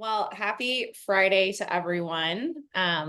Well, happy Friday to everyone.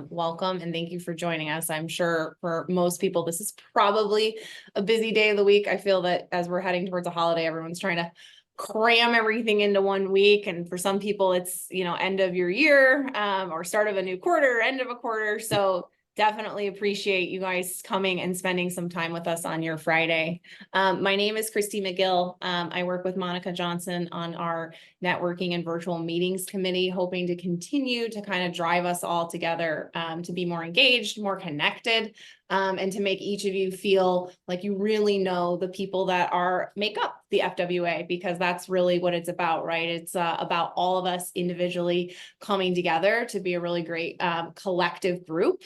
Welcome and thank you for joining us. I'm sure for most people, this is probably a busy day of the week. I feel that as we're heading towards a holiday, everyone's trying to cram everything into one week. And for some people, it's, end of your year, or start of a new quarter, end of a quarter. So definitely appreciate you guys coming and spending some time with us on your Friday. My name is Christy McGill. I work with Monica Johnson on our networking and virtual meetings committee, hoping to continue to kind of drive us all together to be more engaged, more connected, and to make each of you feel like you really know the people that make up the FWA, because that's really what it's about, right? It's about all of us individually coming together to be a really great collective group.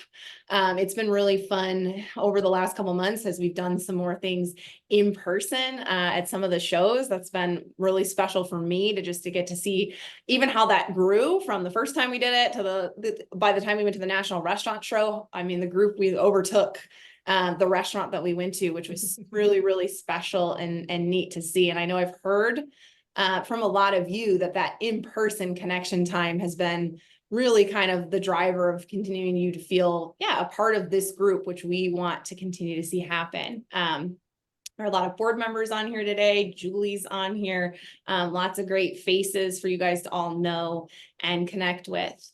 It's been really fun over the last couple months as we've done some more things in person at some of the shows. That's been really special for me to get to see even how that grew from the first time we did it to by the time we went to the National Restaurant Show. I mean, the group we overtook the restaurant that we went to, which was really, really special and neat to see. And I know I've heard from a lot of you that in-person connection time has been really kind of the driver of continuing you to feel, a part of this group, which we want to continue to see happen. There are a lot of board members on here today. Julie's on here. Lots of great faces for you guys to all know and connect with.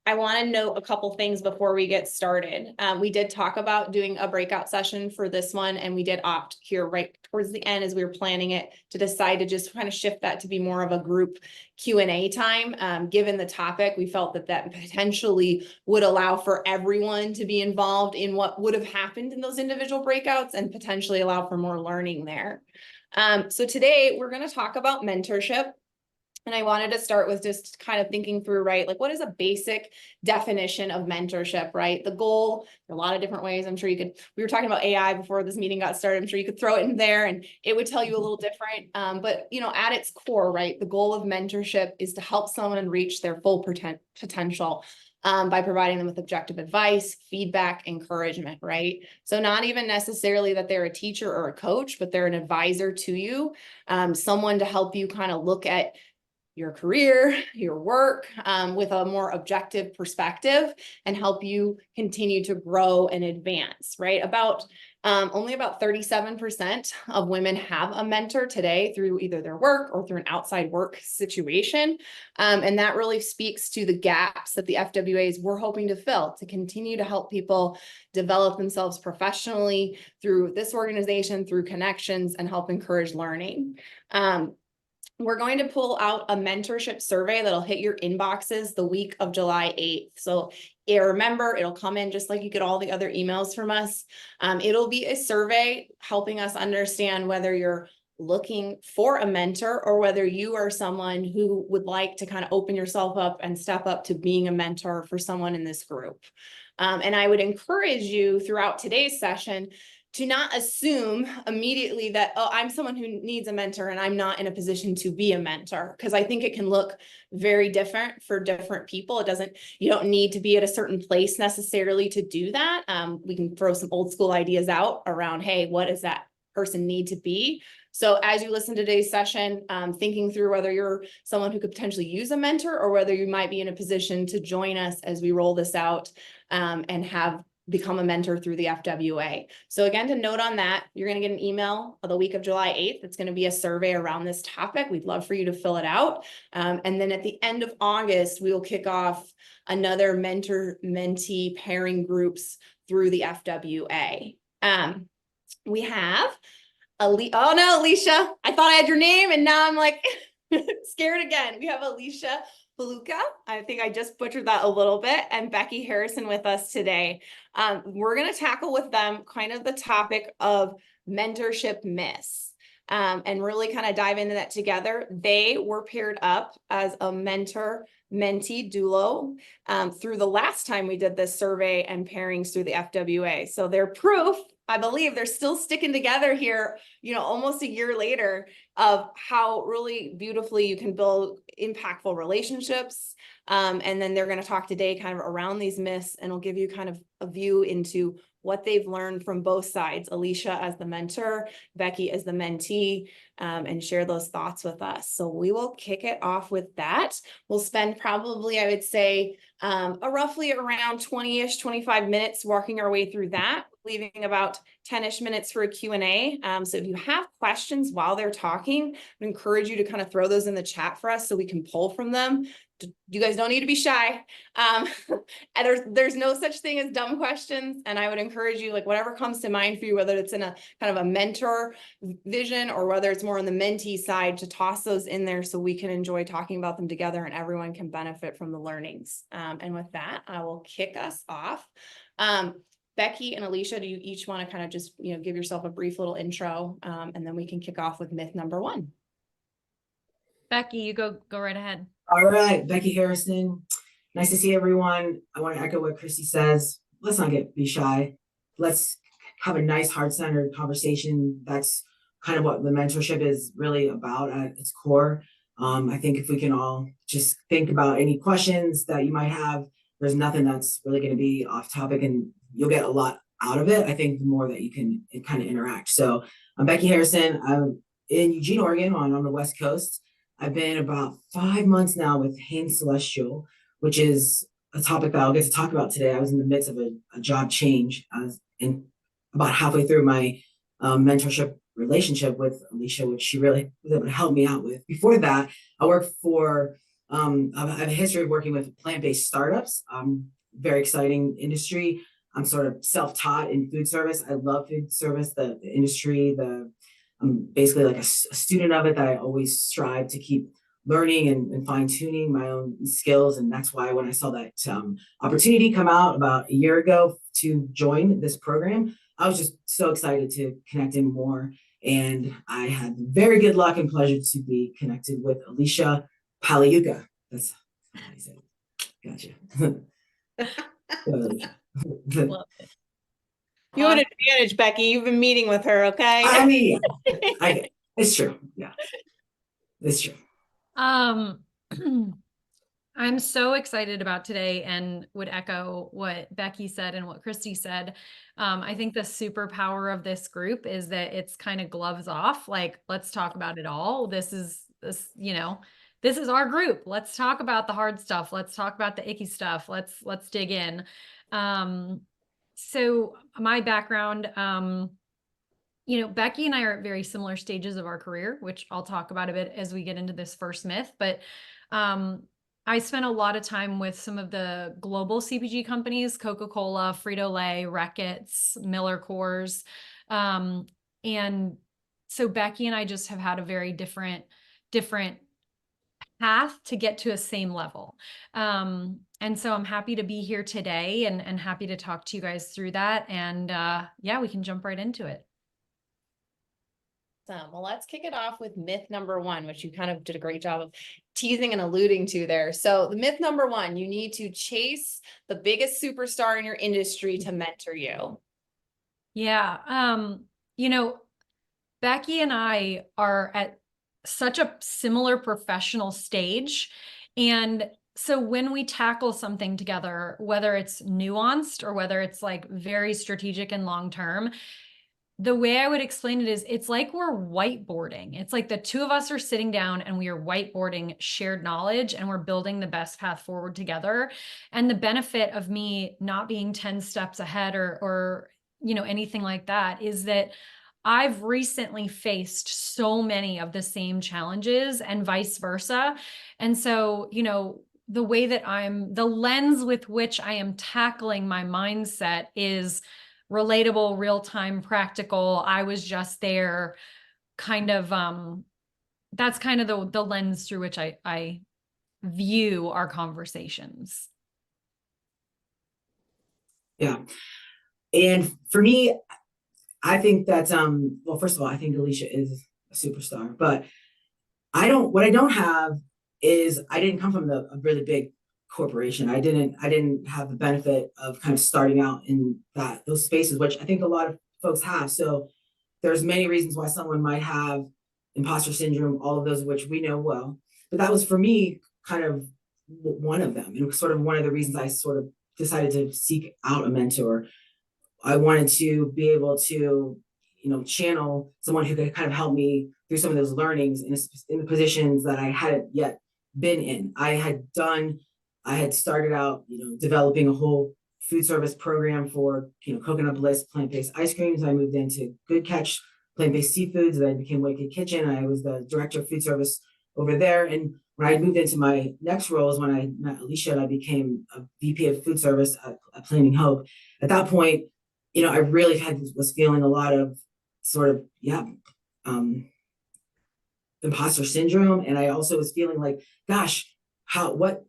I want to note a couple things before we get started. We did talk about doing a breakout session for this one, and we did opt here right towards the end as we were planning it to decide to just kind of shift that to be more of a group Q&A time. Given the topic, we felt that potentially would allow for everyone to be involved in what would have happened in those individual breakouts and potentially allow for more learning there. So today we're going to talk about mentorship. And I wanted to start with just kind of thinking through, right? Like, what is a basic definition of mentorship, right? The goal, there are a lot of different ways. I'm sure we were talking about AI before this meeting got started. I'm sure you could throw it in there and it would tell you a little different. But, at its core, right? The goal of mentorship is to help someone reach their full potential by providing them with objective advice, feedback, encouragement, right? So not even necessarily that they're a teacher or a coach, but they're an advisor to you, someone to help you kind of look at your career, your work with a more objective perspective and help you continue to grow and advance, right? Only about 37% of women have a mentor today through either their work or through an outside work situation. And that really speaks to the gaps that the FWAs we're hoping to fill to continue to help people develop themselves professionally through this organization, through connections, and help encourage learning. We're going to pull out a mentorship survey that'll hit your inboxes the week of July 8th. So remember, it'll come in just like you get all the other emails from us. It'll be a survey helping us understand whether you're looking for a mentor or whether you are someone who would like to kind of open yourself up and step up to being a mentor for someone in this group. And I would encourage you throughout today's session to not assume immediately that, oh, I'm someone who needs a mentor and I'm not in a position to be a mentor, because I think it can look very different for different people. You don't need to be at a certain place necessarily to do that. We can throw some old school ideas out around, hey, what does that person need to be? So as you listen to today's session, thinking through whether you're someone who could potentially use a mentor or whether you might be in a position to join us as we roll this out and have become a mentor through the FWA. So again, to note on that, you're going to get an email the week of July 8th. It's going to be a survey around this topic. We'd love for you to fill it out. And then at the end of August, we will kick off another mentor-mentee pairing groups through the FWA. We have oh no, Alicia, I thought I had your name and now I'm like scared again. We have Alicia Faluca. I think I just butchered that a little bit, and Becky Harrison with us today. We're going to tackle with them kind of the topic of mentorship myths and really kind of dive into that together. They were paired up as a mentor-mentee duo through the last time we did this survey and pairings through the FWA. So they're proof, I believe, they're still sticking together here, almost a year later, of how really beautifully you can build impactful relationships. And then they're going to talk today kind of around these myths, and will give you kind of a view into what they've learned from both sides, Alicia as the mentor, Becky as the mentee, and share those thoughts with us. So we will kick it off with that. We'll spend probably, I would say, roughly around 20-ish, 25 minutes walking our way through that, leaving about 10-ish minutes for a Q&A. So if you have questions while they're talking, I encourage you to kind of throw those in the chat for us so we can pull from them. You guys don't need to be shy. And there's no such thing as dumb questions. And I would encourage you, like whatever comes to mind for you, whether it's in a kind of a mentor vision or whether it's more on the mentee side, to toss those in there so we can enjoy talking about them together and everyone can benefit from the learnings. And with that, I will kick us off. Becky and Alicia, do you each want to kind of just, give yourself a brief little intro, and then we can kick off with myth number one. Becky, you go right ahead. All right, Becky Harrison. Nice to see everyone. I want to echo what Christy says. Let's not be shy. Let's have a nice heart-centered conversation. That's kind of what the mentorship is really about at its core. I think if we can all just think about any questions that you might have, there's nothing that's really going to be off topic and you'll get a lot out of it. I think the more that you can kind of interact. So I'm Becky Harrison. I'm in Eugene, Oregon, on the West Coast. I've been about 5 months now with Hanes Celestial, which is a topic that I'll get to talk about today. I was in the midst of a job change. I was about halfway through my mentorship relationship with Alicia, which she really was able to help me out with. Before that, I worked for, I have a history of working with plant-based startups. Very exciting industry. I'm sort of self-taught in food service. I love food service, the industry, I'm basically like a student of it, that I always strive to keep learning and fine-tuning my own skills. And that's why when I saw that opportunity come out about a year ago to join this program, I was just so excited to connect in more. And I had very good luck and pleasure to be connected with Alicia Paliuka. That's how I say it. Gotcha. Love it. You have an advantage, Becky. You've been meeting with her, okay? I mean, it's true. Yeah, it's true. I'm so excited about today and would echo what Becky said and what Christy said. I think the superpower of this group is that it's kind of gloves off. Like, let's talk about it all. This is our group. Let's talk about the hard stuff. Let's talk about the icky stuff. Let's dig in. So my background, Becky and I are at very similar stages of our career, which I'll talk about a bit as we get into this first myth. But I spent a lot of time with some of the global CPG companies, Coca-Cola, Frito-Lay, Reckitt's, Miller Coors. And so Becky and I just have had a very different path to get to a same level. And so I'm happy to be here today and happy to talk to you guys through that. And yeah, we can jump right into it. Well, let's kick it off with myth number one, which you kind of did a great job of teasing and alluding to there. So the myth number one, you need to chase the biggest superstar in your industry to mentor you. Yeah. Becky and I are at such a similar professional stage. And so when we tackle something together, whether it's nuanced or whether it's like very strategic and long-term, the way I would explain it is it's like we're whiteboarding. It's like the two of us are sitting down and we are whiteboarding shared knowledge and we're building the best path forward together. And the benefit of me not being 10 steps ahead or anything like that is that I've recently faced so many of the same challenges and vice versa. And so, the way that the lens with which I am tackling my mindset is relatable, real-time, practical. I was just there kind of, that's kind of the lens through which I view our conversations. Yeah. And for me, I think that, well, first of all, I think Alicia is a superstar, but what I don't have is I didn't come from a really big corporation. I didn't have the benefit of kind of starting out in those spaces, which I think a lot of folks have. So there's many reasons why someone might have imposter syndrome, all of those, which we know well, but that was for me kind of one of them. And sort of one of the reasons I sort of decided to seek out a mentor I wanted to be able to, channel someone who could kind of help me through some of those learnings in the positions that I hadn't yet been in. I had started out, developing a whole food service program for, Coconut Bliss plant-based ice creams. I moved into Good Catch plant-based seafoods, and I became Wicked Kitchen. I was the director of food service over there. And when I moved into my next role is when I met Alicia and I became a VP of food service at Planning Hope. At that point, I really was feeling a lot of sort of, um, imposter syndrome. And I also was feeling like, gosh, what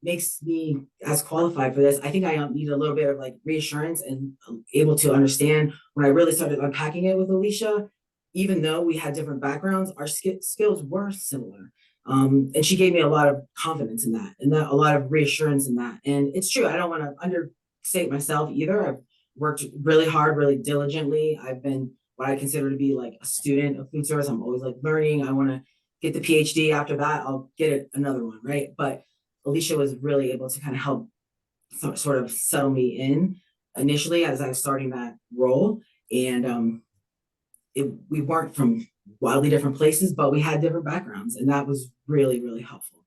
makes me as qualified for this? I think I need a little bit of like reassurance and able to understand when I really started unpacking it with Alicia, even though we had different backgrounds, our skills were similar. And she gave me a lot of confidence in that and a lot of reassurance in that. And it's true, I don't want to understate myself either. I've worked really hard, really diligently. I've been what I consider to be like a student of food service. I'm always like learning. I want to get the PhD. After that, I'll get another one, right? But Alicia was really able to kind of help sort of settle me in initially as I was starting that role. And we weren't from wildly different places, but we had different backgrounds, and that was really, really helpful.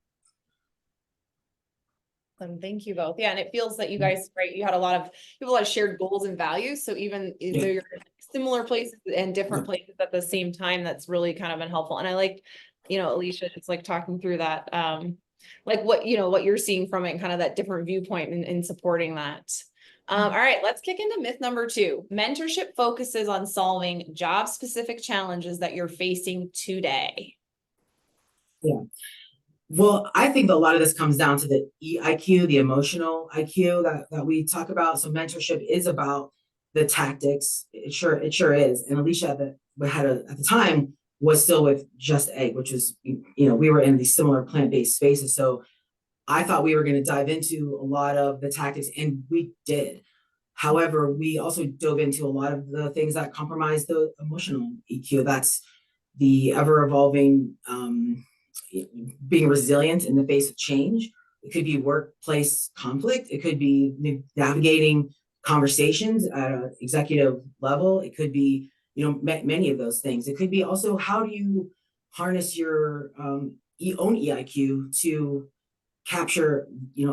And thank you both. Yeah, and it feels that you guys, right, you have a lot of shared goals and values. So even though you're in similar places and different places at the same time, that's really kind of been helpful. And I like, Alicia, it's like talking through that, like what you're seeing from it and kind of that different viewpoint in supporting that. All right, let's kick into myth number 2. Mentorship focuses on solving job-specific challenges that you're facing today. Yeah. Well, I think a lot of this comes down to the EIQ, the emotional IQ that we talk about. So mentorship is about the tactics. It sure is. And Alicia at the time was still with Just Egg, which was, we were in these similar plant-based spaces. So I thought we were going to dive into a lot of the tactics, and we did. However, we also dove into a lot of the things that compromise the emotional EQ. That's the ever evolving, being resilient in the face of change. It could be workplace conflict. It could be navigating conversations at an executive level. It could be, many of those things. It could be also how do you harness your own EIQ to capture,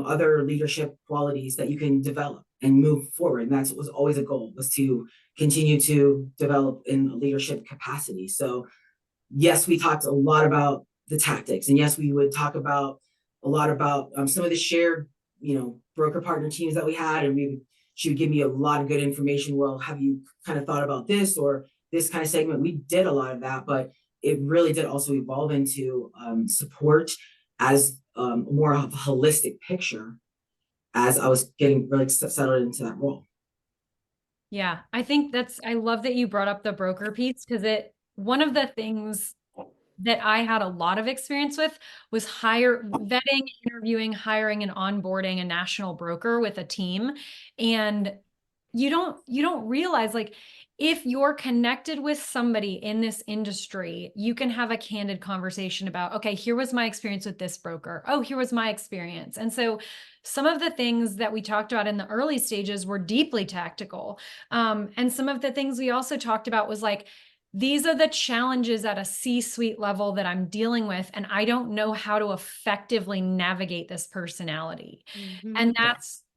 other leadership qualities that you can develop and move forward. And that was always a goal, was to continue to develop in a leadership capacity. So yes, we talked a lot about the tactics, and yes, we would talk about a lot about some of the shared, broker partner teams that we had, and she would give me a lot of good information. Well, have you kind of thought about this or this kind of segment? We did a lot of that, but it really did also evolve into support as more of a holistic picture as I was getting really settled into that role. Yeah, I love that you brought up the broker piece, because one of the things that I had a lot of experience with was vetting, interviewing, hiring, and onboarding a national broker with a team. And you don't realize, like, if you're connected with somebody in this industry, you can have a candid conversation about, okay, here was my experience with this broker. Oh, here was my experience. And so some of the things that we talked about in the early stages were deeply tactical. And some of the things we also talked about was like, these are the challenges at a C-suite level that I'm dealing with, and I don't know how to effectively navigate this personality. And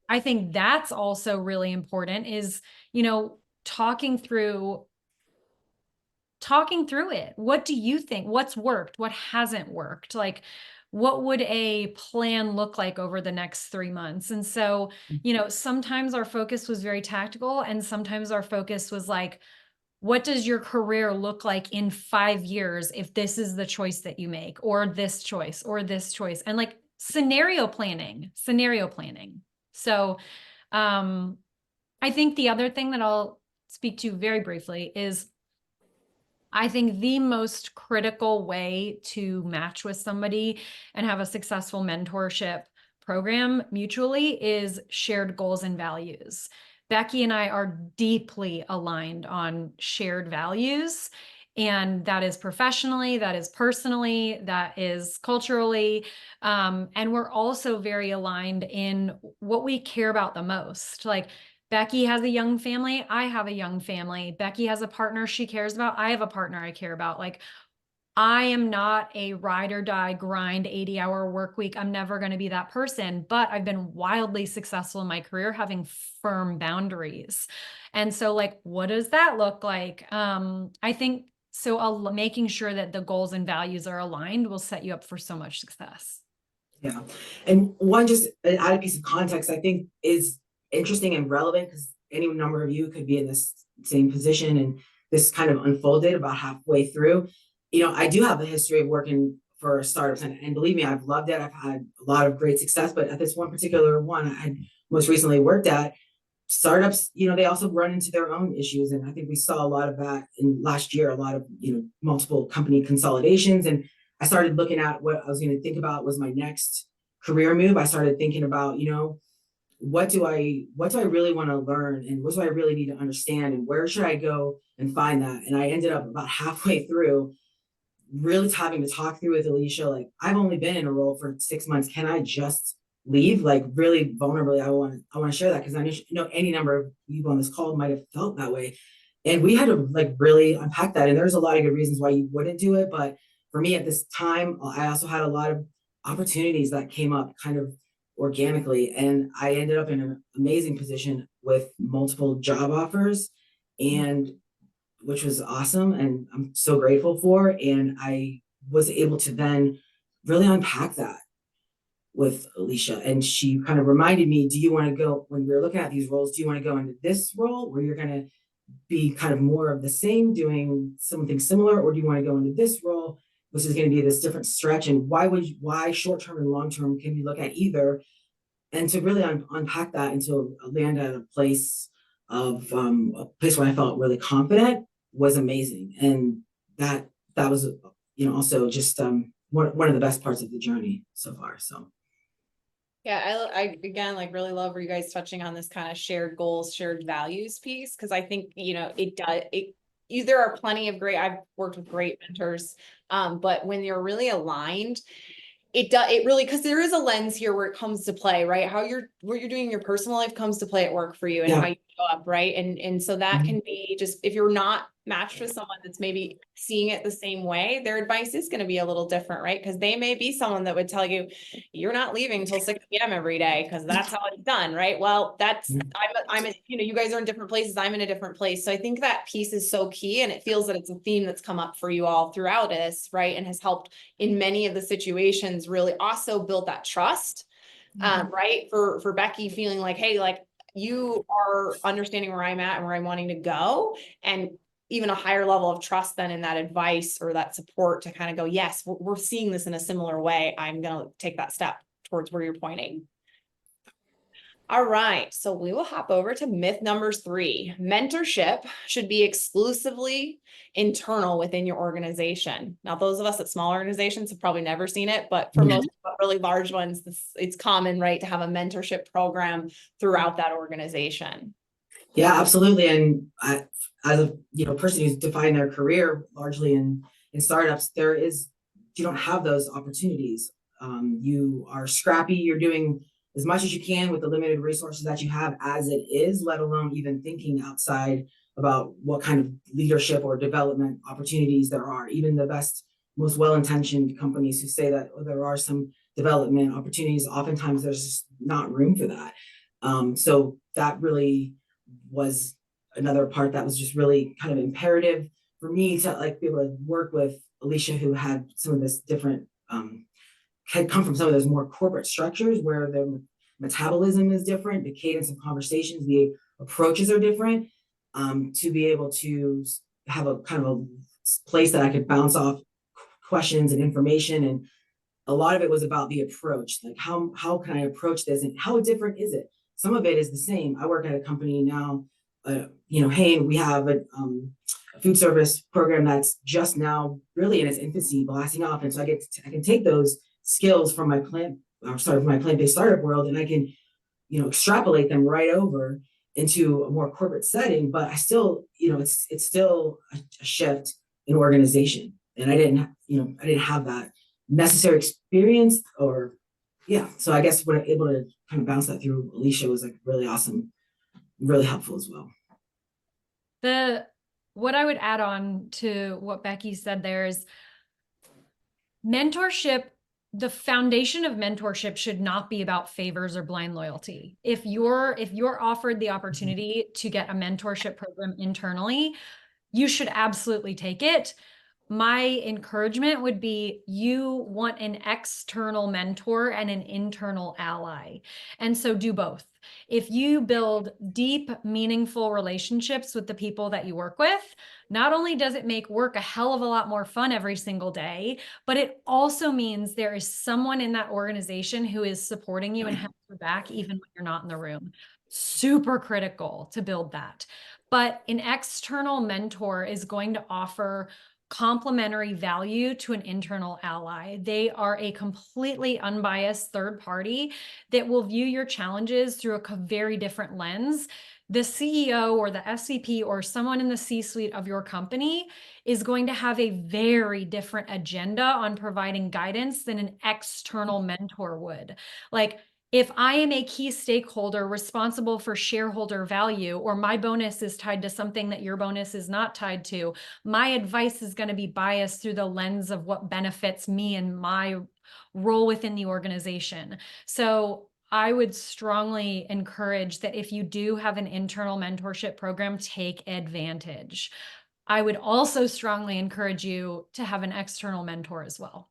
I think that's also really important is, talking through it. What do you think? What's worked? What hasn't worked? Like, what would a plan look like over the next 3 months? And so, sometimes our focus was very tactical, and sometimes our focus was like, what does your career look like in 5 years if this is the choice that you make, or this choice, or this choice? And like scenario planning. So I think the other thing that I'll speak to very briefly is, I think the most critical way to match with somebody and have a successful mentorship program mutually is shared goals and values. Becky and I are deeply aligned on shared values, and that is professionally, that is personally, that is culturally. And we're also very aligned in what we care about the most. Like, Becky has a young family. I have a young family. Becky has a partner she cares about. I have a partner I care about. Like, I am not a ride or die grind 80-hour work week. I'm never going to be that person, but I've been wildly successful in my career having firm boundaries. And so like, what does that look like? I think so making sure that the goals and values are aligned will set you up for so much success. Yeah. And one, just an added piece of context, I think is interesting and relevant because any number of you could be in this same position, and this kind of unfolded about halfway through. I do have a history of working for startups, and believe me, I've loved it. I've had a lot of great success, but at this one particular one I had most recently worked at, startups, they also run into their own issues. And I think we saw a lot of that in last year, a lot of, multiple company consolidations. And I started looking at what I was going to think about was my next career move. I started thinking about, what do I really want to learn, and what do I really need to understand, and where should I go and find that? And I ended up about halfway through really having to talk through with Alicia, like, I've only been in a role for 6 months. Can I just leave? Like, really vulnerably, I want to share that because I know any number of people on this call might have felt that way. And we had to like really unpack that. And there's a lot of good reasons why you wouldn't do it. But for me at this time, I also had a lot of opportunities that came up kind of organically. And I ended up in an amazing position with multiple job offers, and which was awesome. And I'm so grateful for. And I was able to then really unpack that with Alicia. And she kind of reminded me, do you want to go, when we were looking at these roles, do you want to go into this role where you're going to be kind of more of the same, doing something similar, or do you want to go into this role, which is going to be this different stretch? And why short-term and long-term, can you look at either? And to really unpack that and to land at a place where I felt really confident was amazing. And that was, also just one of the best parts of the journey so far. So. Yeah, I again, like, really love where you guys touching on this kind of shared goals, shared values piece, because I think, there are plenty of I've worked with great mentors, but when you're really aligned, it really, because there is a lens here where it comes to play, right? What you're doing in your personal life comes to play at work for you, and how you show up, right? And so that can be just, if you're not matched with someone that's maybe seeing it the same way, their advice is going to be a little different, right? Because they may be someone that would tell you, you're not leaving until 6 p.m. every day because that's how it's done, right? Well, you guys are in different places. I'm in a different place. So I think that piece is so key, and it feels that it's a theme that's come up for you all throughout this, right? And has helped in many of the situations really also build that trust, right? For Becky feeling like, hey, like, you are understanding where I'm at and where I'm wanting to go, and even a higher level of trust then in that advice or that support to kind of go, yes, we're seeing this in a similar way. I'm going to take that step towards where you're pointing. All right, so we will hop over to myth number 3. Mentorship should be exclusively internal within your organization. Now, those of us at small organizations have probably never seen it, but for most really large ones, it's common, right, to have a mentorship program throughout that organization. Yeah, absolutely. And as a person who's defined their career largely in startups, you don't have those opportunities. You are scrappy. You're doing as much as you can with the limited resources that you have as it is, let alone even thinking outside about what kind of leadership or development opportunities there are. Even the best, most well-intentioned companies who say that there are some development opportunities, oftentimes there's just not room for that. So that really was another part that was just really kind of imperative for me to like be able to work with Alicia, who had some of this different, had come from some of those more corporate structures where the metabolism is different, the cadence of conversations, the approaches are different, to be able to have a kind of a place that I could bounce off questions and information. And a lot of it was about the approach, like how can I approach this and how different is it? Some of it is the same. I work at a company now, hey, we have a food service program that's just now really in its infancy, blasting off. And so I can take those skills from my plant-based startup world, and I can, extrapolate them right over into a more corporate setting. But I still, it's still a shift in organization. And I didn't have that necessary experience so I guess when I'm able to kind of bounce that through Alicia was like really awesome really helpful as well. What I would add on to what Becky said there is mentorship. The foundation of mentorship should not be about favors or blind loyalty. If you're offered the opportunity to get a mentorship program internally, you should absolutely take it. My encouragement would be you want an external mentor and an internal ally. And so do both. If you build deep, meaningful relationships with the people that you work with, not only does it make work a hell of a lot more fun every single day, but it also means there is someone in that organization who is supporting you and has your back even when you're not in the room. Super critical to build that. But an external mentor is going to offer complementary value to an internal ally. They are a completely unbiased third party that will view your challenges through a very different lens. The CEO or the SVP or someone in the C-suite of your company is going to have a very different agenda on providing guidance than an external mentor would. Like, if I am a key stakeholder responsible for shareholder value, or my bonus is tied to something that your bonus is not tied to, my advice is going to be biased through the lens of what benefits me and my role within the organization. So I would strongly encourage that if you do have an internal mentorship program, take advantage. I would also strongly encourage you to have an external mentor as well.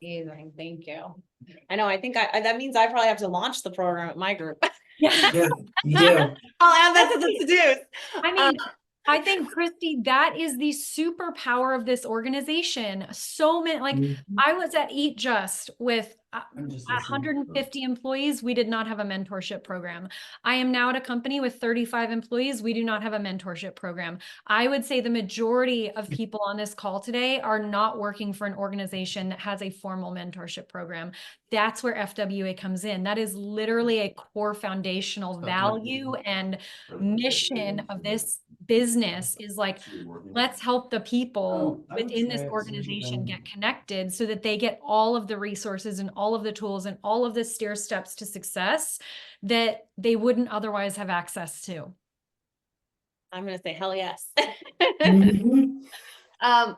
Amazing, thank you. I know, I think that means I probably have to launch the program at my group. Yeah, Yeah, you do. I'll add that to the to-dos. I mean, I think, Christy, that is the superpower of this organization. So many, like I was at Eat Just with 150 employees. We did not have a mentorship program. I am now at a company with 35 employees. We do not have a mentorship program. I would say the majority of people on this call today are not working for an organization that has a formal mentorship program. That's where FWA comes in. That is literally a core foundational value and mission of this business is like, let's help the people within this organization get connected so that they get all of the resources and all of the tools and all of the stair steps to success that they wouldn't otherwise have access to. I'm going to say, hell yes. Mhm.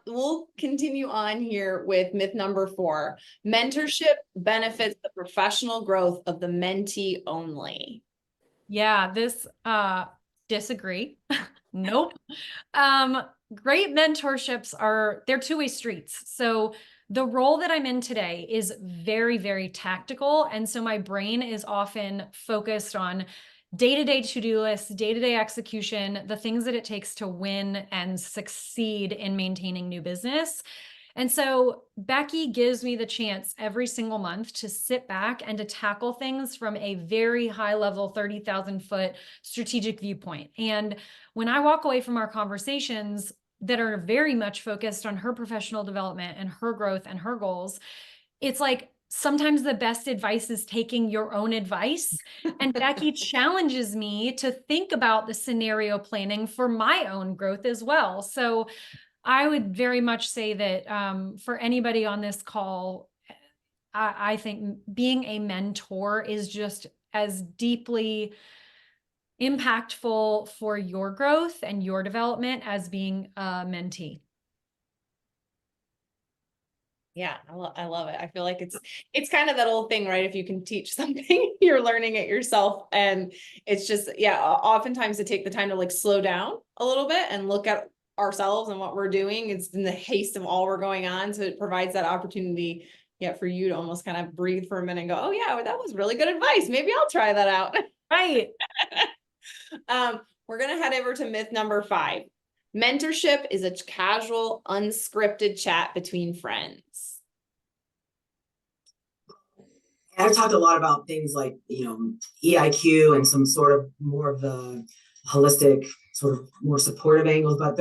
We'll continue on here with myth number 4. Mentorship benefits the professional growth of the mentee only. Yeah, this disagree. Nope. Great mentorships they're two-way streets. So the role that I'm in today is very, very tactical. And so my brain is often focused on day-to-day to-do lists, day-to-day execution, the things that it takes to win and succeed in maintaining new business. And so Becky gives me the chance every single month to sit back and to tackle things from a very high level, 30,000 foot strategic viewpoint. And when I walk away from our conversations that are very much focused on her professional development and her growth and her goals, it's like sometimes the best advice is taking your own advice. And Becky challenges me to think about the scenario planning for my own growth as well. So I would very much say that for anybody on this call, I think being a mentor is just as deeply impactful for your growth and your development as being a mentee. Yeah, I love it. I feel like it's kind of that old thing, right? If you can teach something, you're learning it yourself. And it's just, yeah, oftentimes to take the time to like slow down a little bit and look at ourselves and what we're doing. It's in the haste of all we're going on. So it provides that opportunity, yeah, for you to almost kind of breathe for a minute and go, oh yeah, that was really good advice. Maybe I'll try that out. Right. We're going to head over to myth number 5. Mentorship is a casual, unscripted chat between friends. I've talked a lot about things like, EIQ and some sort of more of the holistic, sort of more supportive angles, but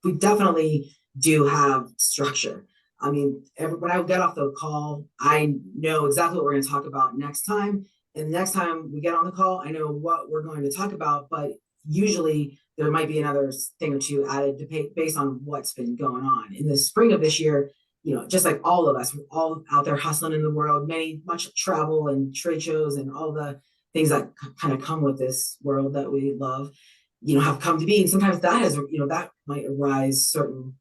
we definitely do have structure. I mean, when I get off the call, I know exactly what we're going to talk about next time. And next time we get on the call, I know what we're going to talk about, but usually there might be another thing or two added based on what's been going on. In the spring of this year, just like all of us, we're all out there hustling in the world, much travel and trade shows and all the things that kind of come with this world that we love, have come to be. And sometimes that has, that might arise certain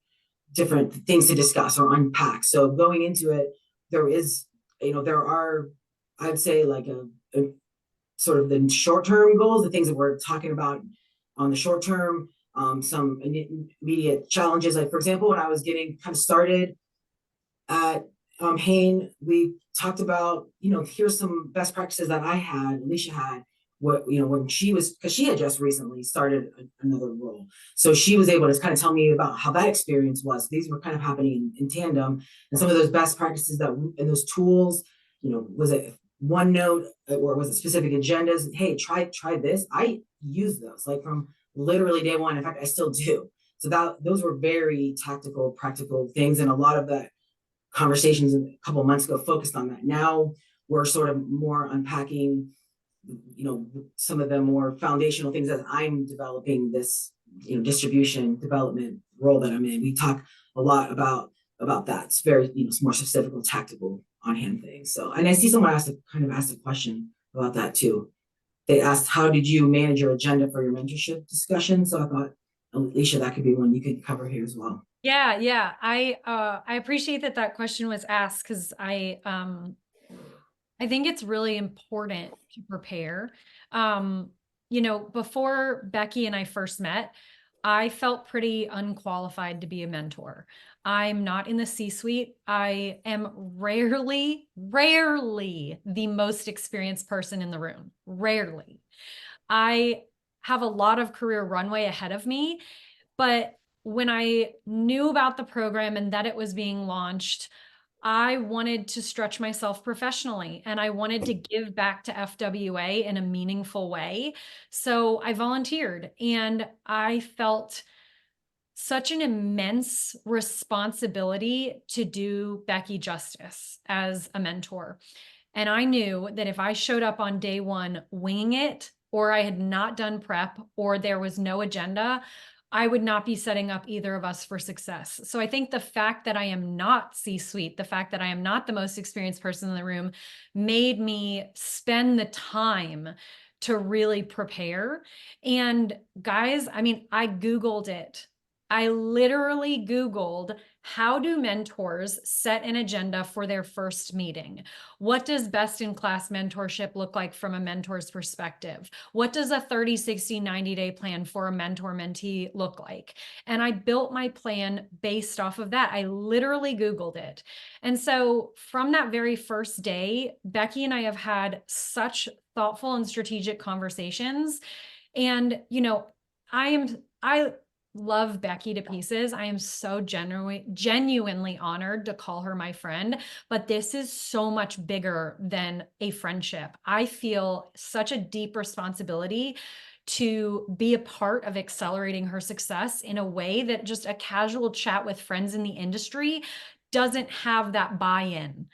different things to discuss or unpack. So going into it, there are, I'd say, like a sort of the short-term goals, the things that we're talking about on the short term, some immediate challenges. Like, for example, when I was getting kind of started at Hain, we talked about, here's some best practices that Alicia had, when because she had just recently started another role. So she was able to kind of tell me about how that experience was. These were kind of happening in tandem, and some of those best practices and those tools, was it OneNote or was it specific agendas? Hey, try this. I use those like from literally day one. In fact, I still do. So those were very tactical, practical things, and a lot of that conversations a couple of months ago focused on that. Now we're sort of more unpacking, some of the more foundational things as I'm developing this, distribution development role that I'm in. We talk a lot about that. It's very, it's more specific, tactical on hand things. So, and I see someone asked a question about that too. They asked, how did you manage your agenda for your mentorship discussion? So I thought, Alicia, that could be one you could cover here as well. Yeah. I appreciate that question was asked, because I think it's really important to prepare. Before Becky and I first met, I felt pretty unqualified to be a mentor. I'm not in the C-suite. I am rarely the most experienced person in the room. Rarely. I have a lot of career runway ahead of me, but when I knew about the program and that it was being launched, I wanted to stretch myself professionally, and I wanted to give back to FWA in a meaningful way. So I volunteered, and I felt such an immense responsibility to do Becky justice as a mentor. And I knew that if I showed up on day one winging it, or I had not done prep, or there was no agenda, I would not be setting up either of us for success. So I think the fact that I am not C-suite, the fact that I am not the most experienced person in the room, made me spend the time to really prepare. And guys, I mean, I Googled it. I literally Googled, how do mentors set an agenda for their first meeting? What does best in class mentorship look like from a mentor's perspective? What does a 30, 60, 90-day plan for a mentor mentee look like? And I built my plan based off of that. I literally Googled it. And so from that very first day, Becky and I have had such thoughtful and strategic conversations. And, I love Becky to pieces. I am so genuinely honored to call her my friend, but this is so much bigger than a friendship. I feel such a deep responsibility to be a part of accelerating her success in a way that just a casual chat with friends in the industry doesn't have that buy-in.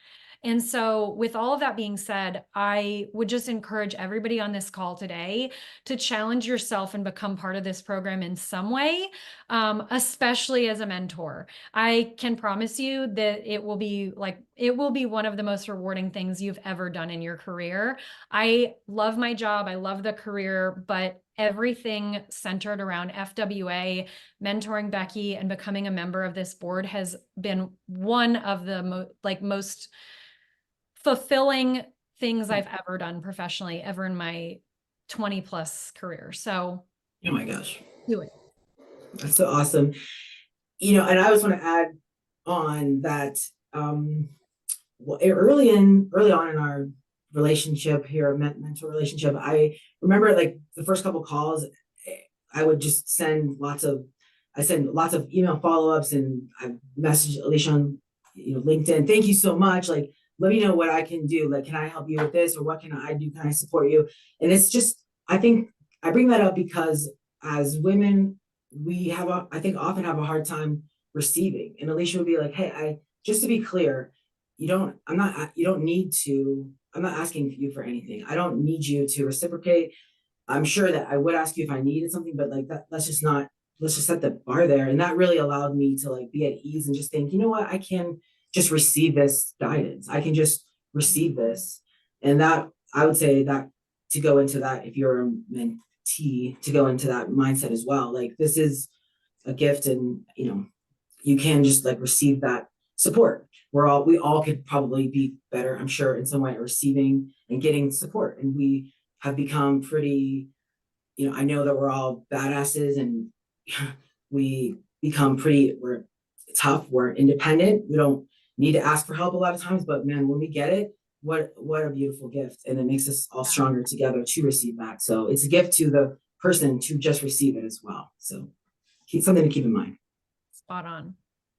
And so with all of that being said, I would just encourage everybody on this call today to challenge yourself and become part of this program in some way, especially as a mentor. I can promise you that it will be one of the most rewarding things you've ever done in your career. I love my job. I love the career, but everything centered around FWA, mentoring Becky, and becoming a member of this board has been one of the most fulfilling things I've ever done professionally, ever in my 20 plus career. So, oh my gosh, do it. That's so awesome. And I always want to add on that, early on in our relationship here, mentor relationship, I remember like the first couple calls, I would just send lots of email follow-ups, and I messaged Alicia on LinkedIn. Thank you so much. Like, let me know what I can do. Like, can I help you with this, or what can I do? Can I support you? And it's just, I think I bring that up because as women, we I think often have a hard time receiving. And Alicia would be like, hey, just to be clear, I'm not asking you for anything. I don't need you to reciprocate. I'm sure that I would ask you if I needed something, but like that, let's just set the bar there. And that really allowed me to like be at ease and just think, you know what, I can just receive this guidance. I can just receive this. And that, I would say that to go into that, if you're a mentee, to go into that mindset as well. Like, this is a gift, and you can just like receive that support. We all could probably be better, I'm sure, in some way at receiving and getting support. And we have become pretty, I know that we're all badasses, and we become we're tough, we're independent. We don't need to ask for help a lot of times, but man, when we get it, what a beautiful gift. And it makes us all stronger together to receive that. So it's a gift to the person to just receive it as well. So something to keep in mind. Spot on.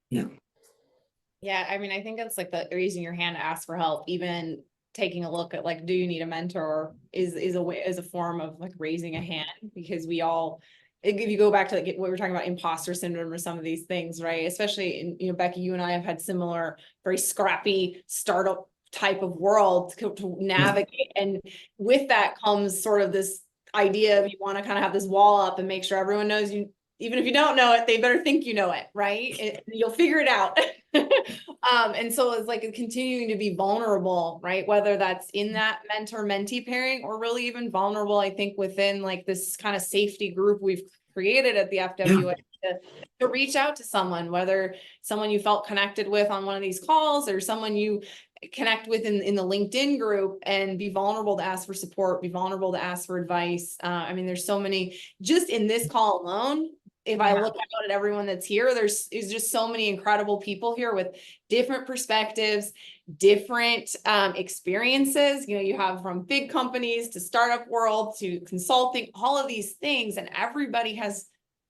Yeah. Yeah, I mean, I think it's like the raising your hand to ask for help, even taking a look at like, do you need a mentor is a form of like raising a hand, because we all, if you go back to like what we were talking about, imposter syndrome or some of these things, right? Especially in, Becky, you and I have had similar, very scrappy startup type of world to navigate. And with that comes sort of this idea of you want to kind of have this wall up and make sure everyone knows you. Even if you don't know it, they better think you know it, right? You'll figure it out. And so it's like continuing to be vulnerable, right? Whether that's in that mentor-mentee pairing, or really even vulnerable, I think, within like this kind of safety group we've created at the FWA to reach out to someone, whether someone you felt connected with on one of these calls, or someone you connect with in the LinkedIn group, and be vulnerable to ask for support, be vulnerable to ask for advice. I mean, there's so many, just in this call alone. If I look out at everyone that's here, is just so many incredible people here with different perspectives, different experiences. You have from big companies to startup world to consulting, all of these things, and everybody has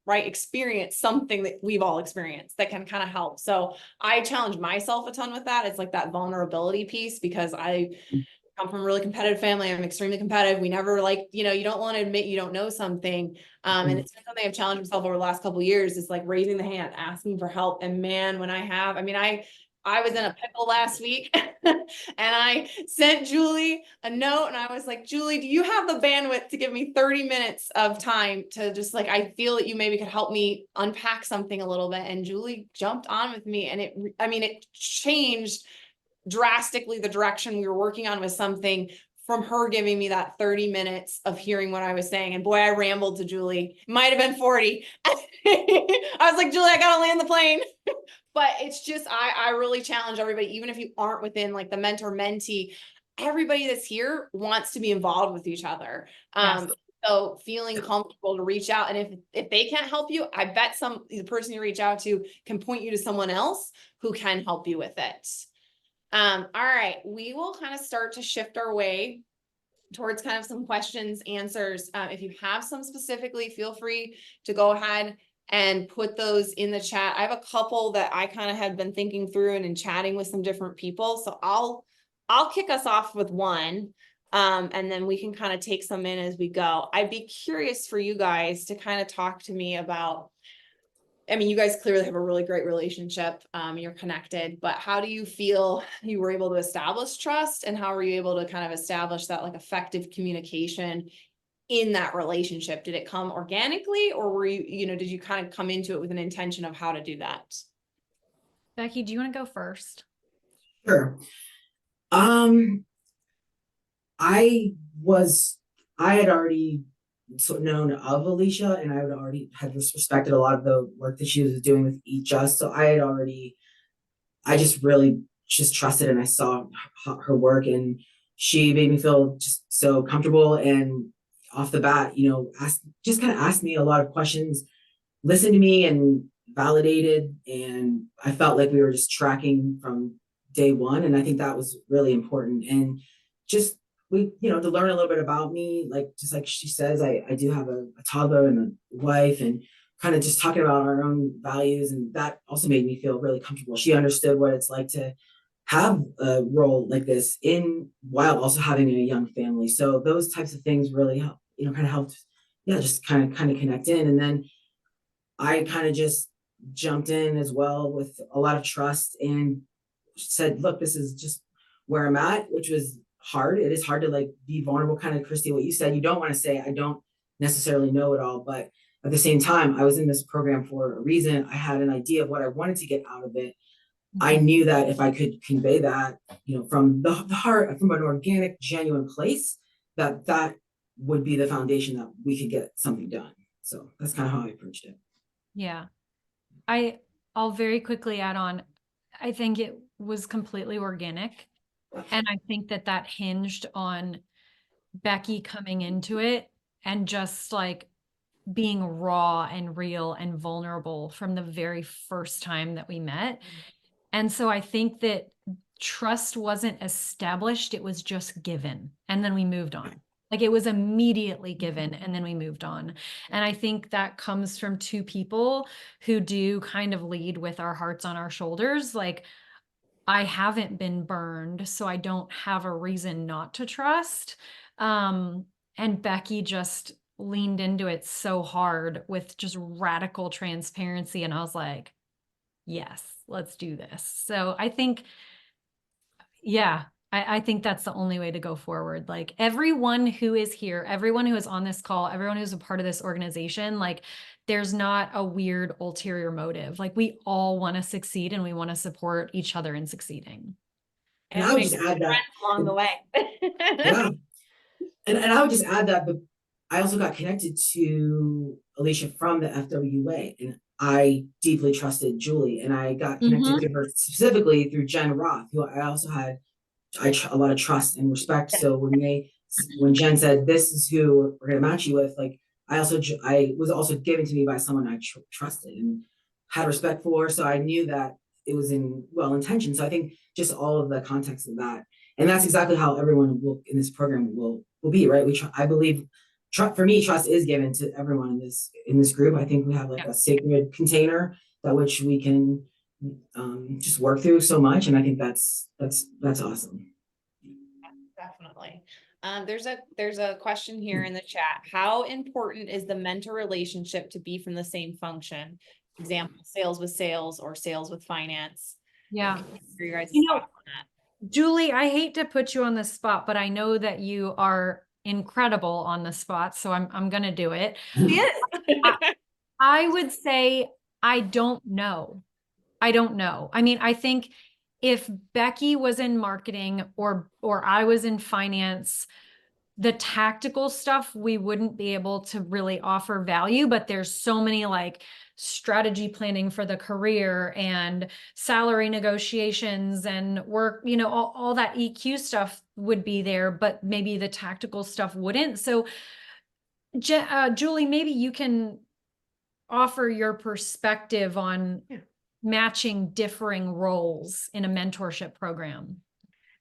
experienced something that we've all experienced that can kind of help. So I challenge myself a ton with that. It's like that vulnerability piece, because I come from a really competitive family. I'm extremely competitive. We never you don't want to admit you don't know something. And it's been something I've challenged myself over the last couple of years, is like raising the hand, asking for help. And man, when I was in a pickle last week and I sent Julie a note, and I was like, Julie, do you have the bandwidth to give me 30 minutes of time to just I feel that you maybe could help me unpack something a little bit. And Julie jumped on with me, and it changed drastically the direction we were working on, with something from her giving me that 30 minutes of hearing what I was saying. And boy, I rambled to Julie. Might have been 40. I was like, Julie, I gotta land the plane. But it's just, I really challenge everybody, even if you aren't within like the mentor-mentee, everybody that's here wants to be involved with each other. So feeling comfortable to reach out. And if they can't help you, I bet the person you reach out to can point you to someone else who can help you with it. All right, we will kind of start to shift our way towards kind of some questions, answers. If you have some specifically, feel free to go ahead and put those in the chat. I have a couple that I kind of had been thinking through and chatting with some different people. So I'll kick us off with one, and then we can kind of take some in as we go. I'd be curious for you guys to kind of talk to me about, I mean, you guys clearly have a really great relationship. You're connected, but how do you feel you were able to establish trust, and how were you able to kind of establish that like effective communication in that relationship? Did it come organically, or were you, did you kind of come into it with an intention of how to do that? Becky, do you want to go first? Sure. I had already known of Alicia, and I had already respected a lot of the work that she was doing with Eat Just. So I just really just trusted, and I saw her work, and she made me feel just so comfortable. And off the bat, asked me a lot of questions, listened to me, and validated. And I felt like we were just tracking from day one. And I think that was really important. And just, to learn a little bit about me, just like she says, I do have a toddler and a wife, and kind of just talking about our own values. And that also made me feel really comfortable. She understood what it's like to have a role like this while also having a young family. So those types of things really help, kind of helped, just kind of connect in. And then I kind of just jumped in as well with a lot of trust, and said, look, this is just where I'm at, which was hard. It is hard to be vulnerable, kind of, Christy, what you said. You don't want to say, I don't necessarily know it all, but at the same time, I was in this program for a reason. I had an idea of what I wanted to get out of it. I knew that if I could convey that, from the heart, from an organic, genuine place, that would be the foundation that we could get something done. So that's kind of how I approached it. Yeah. I'll very quickly add on. I think it was completely organic. And I think that hinged on Becky coming into it and just like being raw and real and vulnerable from the very first time that we met. And so I think that trust wasn't established, it was just given. And then we moved on. Like it was immediately given and then we moved on. And I think that comes from two people who do kind of lead with our hearts on our shoulders. Like I haven't been burned, so I don't have a reason not to trust. And Becky just leaned into it so hard with just radical transparency. And I was like, yes, let's do this. So I think, yeah, I think that's the only way to go forward. Like everyone who is here, everyone who is on this call, everyone who's a part of this organization, like there's not a weird ulterior motive. Like we all want to succeed and we want to support each other in succeeding. And I would just add that along the way. yeah. And I would just add that, but I also got connected to Alicia from the FWA, and I deeply trusted Julie, and I got connected to her specifically through Jen Roth, who I also had a lot of trust and respect. So when Jen said, this is who we're going to match you with, like I was also given to me by someone I trusted and had respect for. So I knew that it was in well intentioned. So I think just all of the context of that, and that's exactly how everyone will in this program will be, right? I believe for me, trust is given to everyone in this group. I think we have like a sacred container that which we can just work through so much, and I think that's awesome. Definitely. There's a question here in the chat. How important is the mentor relationship to be from the same function? Example, sales with sales or sales with finance. Yeah. Your guys' You know, thoughts on that? Julie, I hate to put you on the spot, but I know that you are incredible on the spot, so I'm gonna do it. I would say I don't know. I don't know. I mean, I think if Becky was in marketing or I was in finance, the tactical stuff we wouldn't be able to really offer value, but there's so many like strategy planning for the career and salary negotiations and work, you know, all that EQ stuff would be there, but maybe the tactical stuff wouldn't. So Julie, maybe you can offer your perspective on matching differing roles in a mentorship program.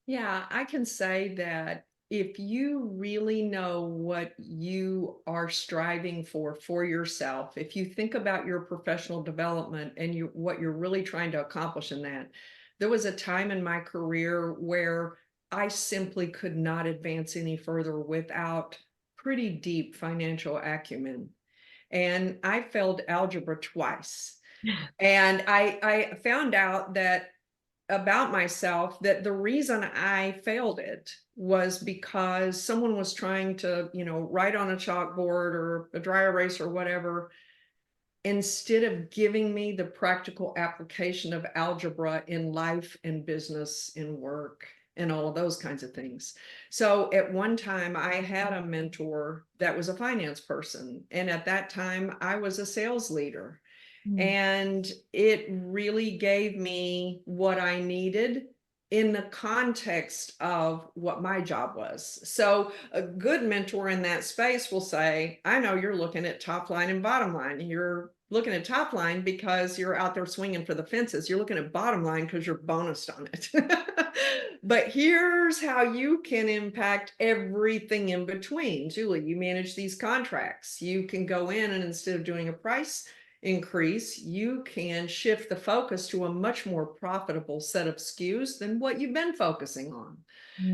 Yeah, I can say that if you really know what you are striving for yourself, if you think about your professional development and what you're really trying to accomplish in that, there was a time in my career where I simply could not advance any further without pretty deep financial acumen. And I failed algebra twice. And I found out that about myself that the reason I failed it was because someone was trying to, write on a chalkboard or a dry erase or whatever, instead of giving me the practical application of algebra in life and business and work and all of those kinds of things. So at one time I had a mentor that was a finance person. And at that time I was a sales leader. And it really gave me what I needed in the context of what my job was. So a good mentor in that space will say, I know you're looking at top line and bottom line. You're looking at top line because you're out there swinging for the fences. You're looking at bottom line because you're bonused on it. But here's how you can impact everything in between. Julie, you manage these contracts. You can go in and instead of doing a price increase, you can shift the focus to a much more profitable set of SKUs than what you've been focusing on.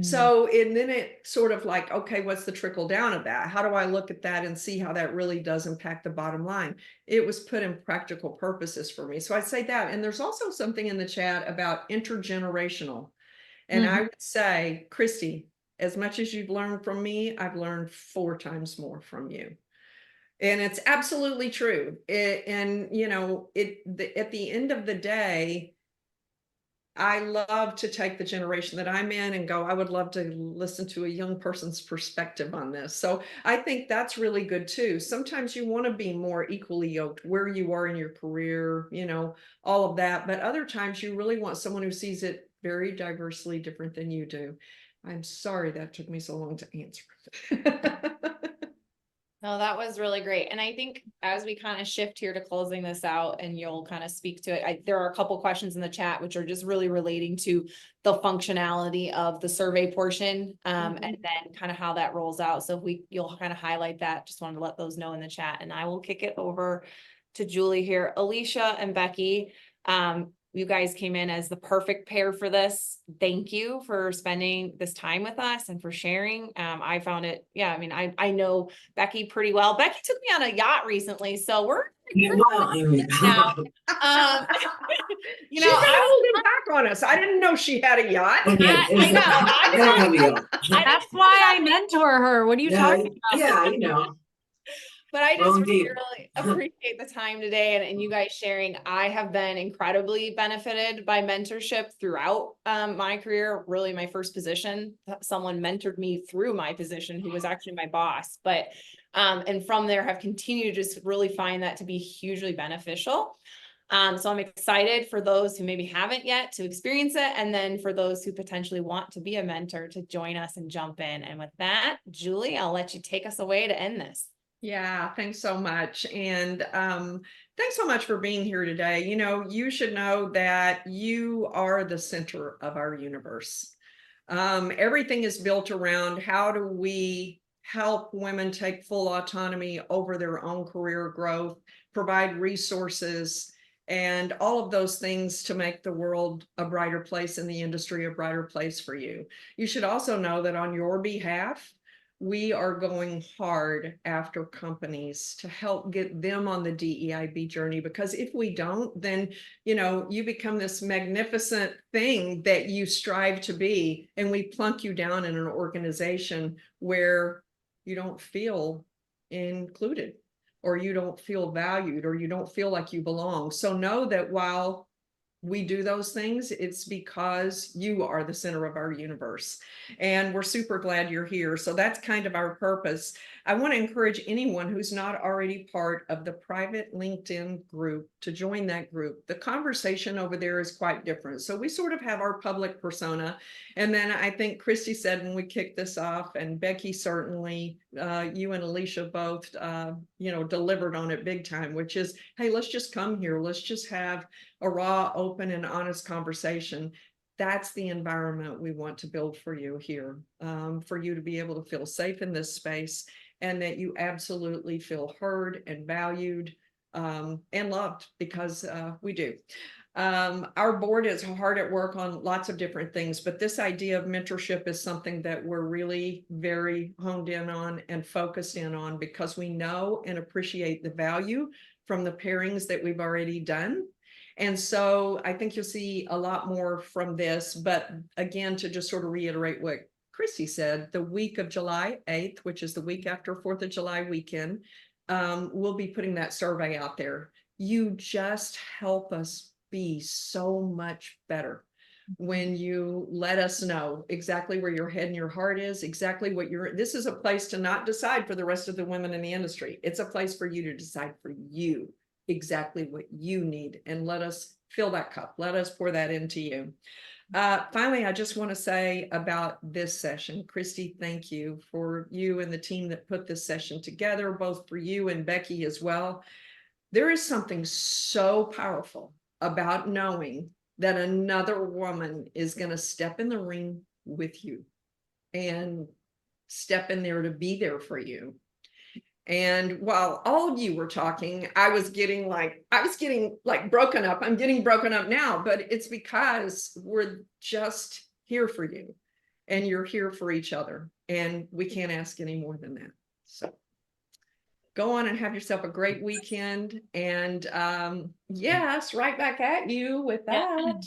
So, and then it sort of like, okay, what's the trickle down of that? How do I look at that and see how that really does impact the bottom line? It was put in practical purposes for me. So I'd say that. And there's also something in the chat about intergenerational. And I would say, Christy, as much as you've learned from me, I've learned 4 times more from you. And it's absolutely true. At the end of the day, I love to take the generation that I'm in and go, I would love to listen to a young person's perspective on this. So I think that's really good too. Sometimes you want to be more equally yoked where you are in your career, you know, all of that. But other times you really want someone who sees it very diversely different than you do. I'm sorry that took me so long to answer. No, that was really great. And I think as we kind of shift here to closing this out and you'll kind of speak to it, there are a couple questions in the chat, which are just really relating to the functionality of the survey portion, and then kind of how that rolls out. So if you'll kind of highlight that, just wanted to let those know in the chat, and I will kick it over to Julie here. Alicia and Becky, you guys came in as the perfect pair for this. Thank you for spending this time with us and for sharing. I found it, yeah, I mean, I know Becky pretty well. Becky took me on a yacht recently, so we're Well, I mean, now. You know, I holding back on us. I didn't know she had a yacht. I know. I don't have a yacht. That's why I mentor her. What are you talking about? Yeah, you know. But I Well, just indeed. really appreciate the time today and you guys sharing. I have been incredibly benefited by mentorship throughout my career. Really, my first position, someone mentored me through my position who was actually my boss. But and from there have continued to just really find that to be hugely beneficial. So I'm excited for those who maybe haven't yet to experience it, and then for those who potentially want to be a mentor to join us and jump in. And with that, Julie, I'll let you take us away to end this. Yeah, thanks so much. And thanks so much for being here today. You know, you should know that you are the center of our universe. Everything is built around how do we help women take full autonomy over their own career growth, provide resources, and all of those things to make the world a brighter place and the industry a brighter place for you. You should also know that on your behalf, we are going hard after companies to help get them on the DEIB journey, because if we don't, then, you know, you become this magnificent thing that you strive to be, and we plunk you down in an organization where you don't feel included, or you don't feel valued, or you don't feel like you belong. So know that while we do those things, it's because you are the center of our universe. And we're super glad you're here. So that's kind of our purpose. I want to encourage anyone who's not already part of the private LinkedIn group to join that group. The conversation over there is quite different. So we sort of have our public persona. And then I think Christy said when we kicked this off, and Becky certainly, you and Alicia both, you know, delivered on it big time, which is, hey, let's just come here. Let's just have a raw, open, and honest conversation. That's the environment we want to build for you here, for you to be able to feel safe in this space, and that you absolutely feel heard and valued and loved, because we do. Our board is hard at work on lots of different things, but this idea of mentorship is something that we're really very honed in on and focused in on, because we know and appreciate the value from the pairings that we've already done. And so I think you'll see a lot more from this. But again, to just sort of reiterate what Christy said, the week of July 8th, which is the week after 4th of July weekend, we'll be putting that survey out there. You just help us be so much better when you let us know exactly where your head and your heart is, exactly what this is a place to not decide for the rest of the women in the industry. It's a place for you to decide for you exactly what you need, and let us fill that cup. Let us pour that into you. Finally, I just want to say about this session, Christy, thank you for you and the team that put this session together, both for you and Becky as well. There is something so powerful about knowing that another woman is going to step in the ring with you and step in there to be there for you. And while all of you were talking, I was getting like broken up. I'm getting broken up now, but it's because we're just here for you, and you're here for each other. And we can't ask any more than that. So go on and have yourself a great weekend. And yes, right back at you with that.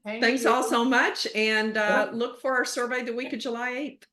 Thanks all so much. And look for our survey the week of July 8th.